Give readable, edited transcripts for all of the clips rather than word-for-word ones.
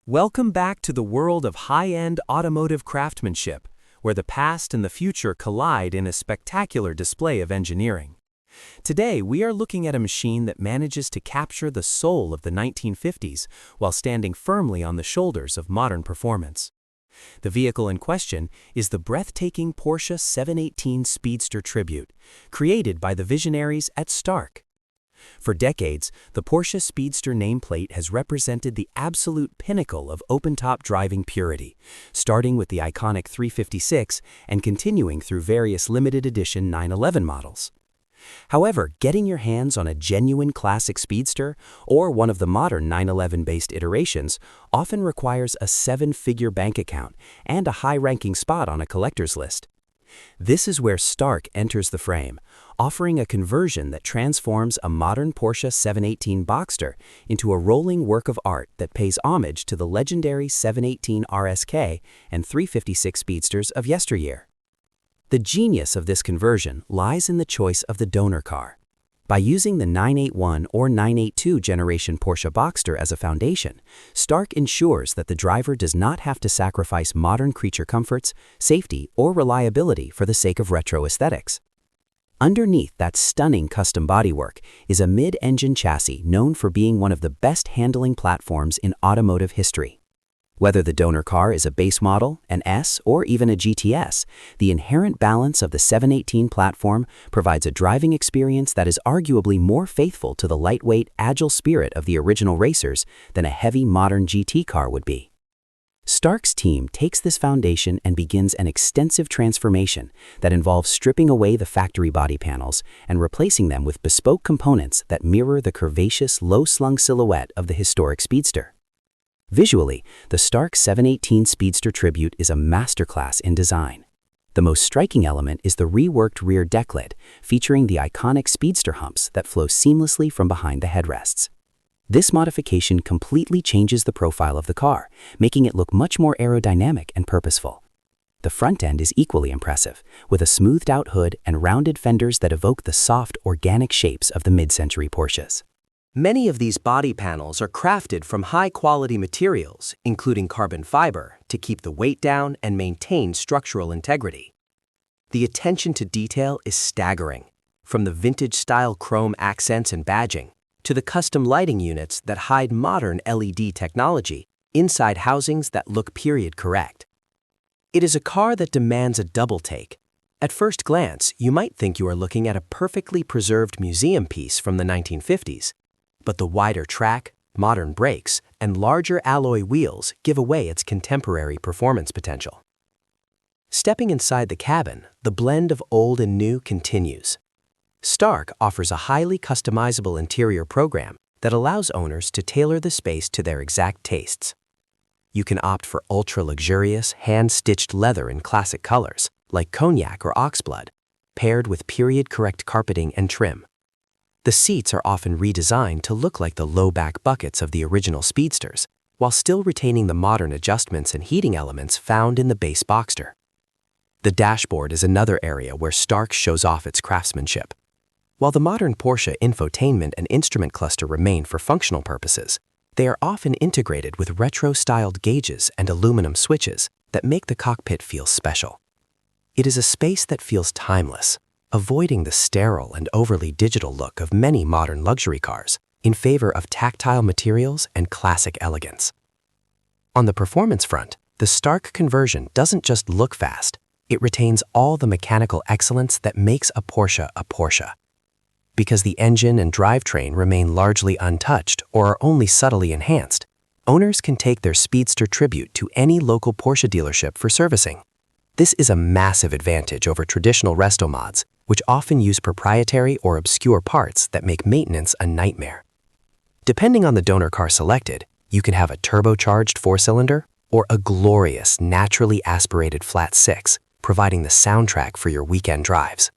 Welcome back to the world of high-end automotive craftsmanship, where the past and the future collide in a spectacular display of engineering. Today, we are looking at a machine that manages to capture the soul of the 1950s while standing firmly on the shoulders of modern performance. The vehicle in question is the breathtaking Porsche 718 Speedster Tribute, created by the visionaries at Starke. For decades, the Porsche Speedster nameplate has represented the absolute pinnacle of open-top driving purity, starting with the iconic 356 and continuing through various limited edition 911 models. However, getting your hands on a genuine classic Speedster or one of the modern 911-based iterations often requires a seven-figure bank account and a high-ranking spot on a collector's list. This is where Starke enters the frame, offering a conversion that transforms a modern Porsche 718 Boxster into a rolling work of art that pays homage to the legendary 718 RSK and 356 Speedsters of yesteryear. The genius of this conversion lies in the choice of the donor car. By using the 981 or 982 generation Porsche Boxster as a foundation, Starke ensures that the driver does not have to sacrifice modern creature comforts, safety, or reliability for the sake of retro aesthetics. Underneath that stunning custom bodywork is a mid-engine chassis known for being one of the best handling platforms in automotive history. Whether the donor car is a base model, an S, or even a GTS, the inherent balance of the 718 platform provides a driving experience that is arguably more faithful to the lightweight, agile spirit of the original racers than a heavy modern GT car would be. Starke's team takes this foundation and begins an extensive transformation that involves stripping away the factory body panels and replacing them with bespoke components that mirror the curvaceous, low-slung silhouette of the historic Speedster. Visually, the Starke 718 Speedster Tribute is a masterclass in design. The most striking element is the reworked rear deck lid, featuring the iconic Speedster humps that flow seamlessly from behind the headrests. This modification completely changes the profile of the car, making it look much more aerodynamic and purposeful. The front end is equally impressive, with a smoothed-out hood and rounded fenders that evoke the soft, organic shapes of the mid-century Porsches. Many of these body panels are crafted from high-quality materials, including carbon fiber, to keep the weight down and maintain structural integrity. The attention to detail is staggering, from the vintage-style chrome accents and badging to the custom lighting units that hide modern LED technology inside housings that look period-correct. It is a car that demands a double take. At first glance, you might think you are looking at a perfectly preserved museum piece from the 1950s. But the wider track, modern brakes, and larger alloy wheels give away its contemporary performance potential. Stepping inside the cabin, the blend of old and new continues. Starke offers a highly customizable interior program that allows owners to tailor the space to their exact tastes. You can opt for ultra-luxurious, hand-stitched leather in classic colors, like cognac or oxblood, paired with period-correct carpeting and trim. The seats are often redesigned to look like the low-back buckets of the original Speedsters, while still retaining the modern adjustments and heating elements found in the base Boxster. The dashboard is another area where Starke shows off its craftsmanship. While the modern Porsche infotainment and instrument cluster remain for functional purposes, they are often integrated with retro-styled gauges and aluminum switches that make the cockpit feel special. It is a space that feels timeless, avoiding the sterile and overly digital look of many modern luxury cars in favor of tactile materials and classic elegance. On the performance front, the Starke conversion doesn't just look fast, it retains all the mechanical excellence that makes a Porsche a Porsche. Because the engine and drivetrain remain largely untouched or are only subtly enhanced, owners can take their Speedster Tribute to any local Porsche dealership for servicing. This is a massive advantage over traditional resto mods, which often use proprietary or obscure parts that make maintenance a nightmare. Depending on the donor car selected, you can have a turbocharged four-cylinder or a glorious, naturally aspirated flat six, providing the soundtrack for your weekend drives.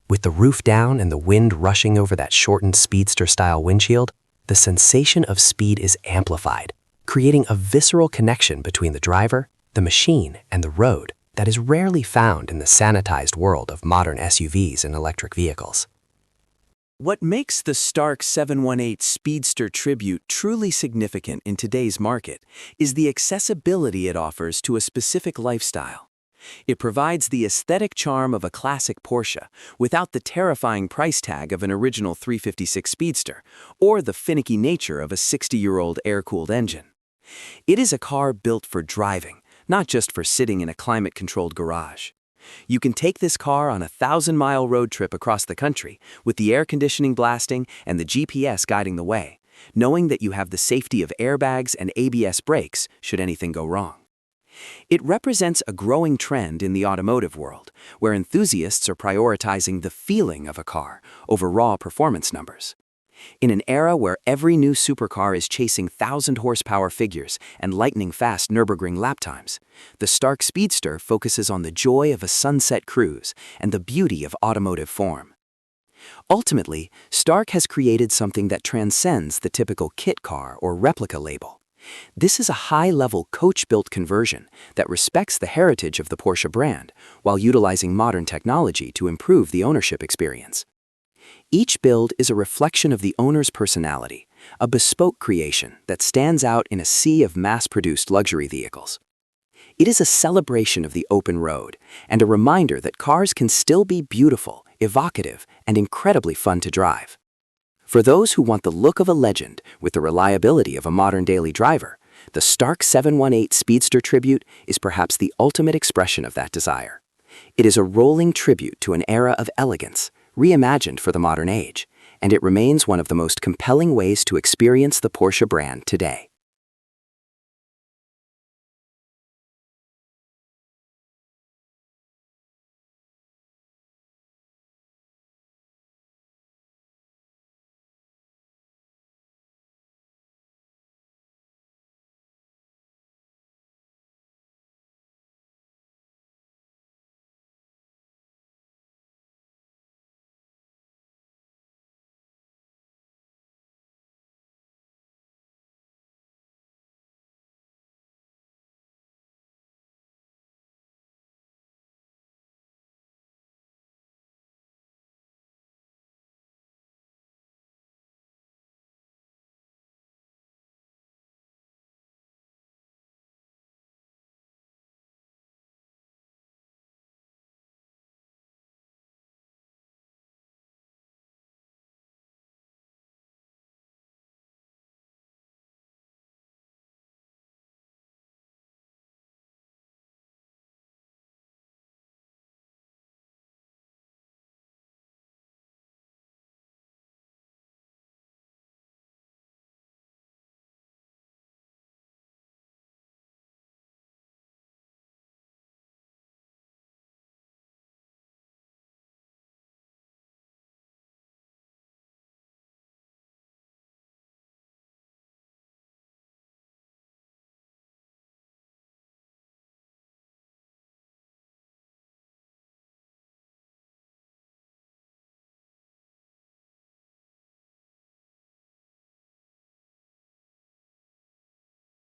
With the roof down and the wind rushing over that shortened Speedster-style windshield, the sensation of speed is amplified, creating a visceral connection between the driver, the machine, and the road that is rarely found in the sanitized world of modern SUVs and electric vehicles. What makes the Starke 718 Speedster Tribute truly significant in today's market is the accessibility it offers to a specific lifestyle. It provides the aesthetic charm of a classic Porsche without the terrifying price tag of an original 356 Speedster or the finicky nature of a 60-year-old air-cooled engine. It is a car built for driving, not just for sitting in a climate-controlled garage. You can take this car on a 1,000-mile road trip across the country with the air conditioning blasting and the GPS guiding the way, knowing that you have the safety of airbags and ABS brakes should anything go wrong. It represents a growing trend in the automotive world, where enthusiasts are prioritizing the feeling of a car over raw performance numbers. In an era where every new supercar is chasing 1,000-horsepower figures and lightning-fast Nürburgring lap times, the Starke Speedster focuses on the joy of a sunset cruise and the beauty of automotive form. Ultimately, Starke has created something that transcends the typical kit car or replica label. This is a high-level coach-built conversion that respects the heritage of the Porsche brand while utilizing modern technology to improve the ownership experience. Each build is a reflection of the owner's personality, a bespoke creation that stands out in a sea of mass-produced luxury vehicles. It is a celebration of the open road and a reminder that cars can still be beautiful, evocative, and incredibly fun to drive. For those who want the look of a legend with the reliability of a modern daily driver, the Starke 718 Speedster Tribute is perhaps the ultimate expression of that desire. It is a rolling tribute to an era of elegance, reimagined for the modern age, and it remains one of the most compelling ways to experience the Porsche brand today.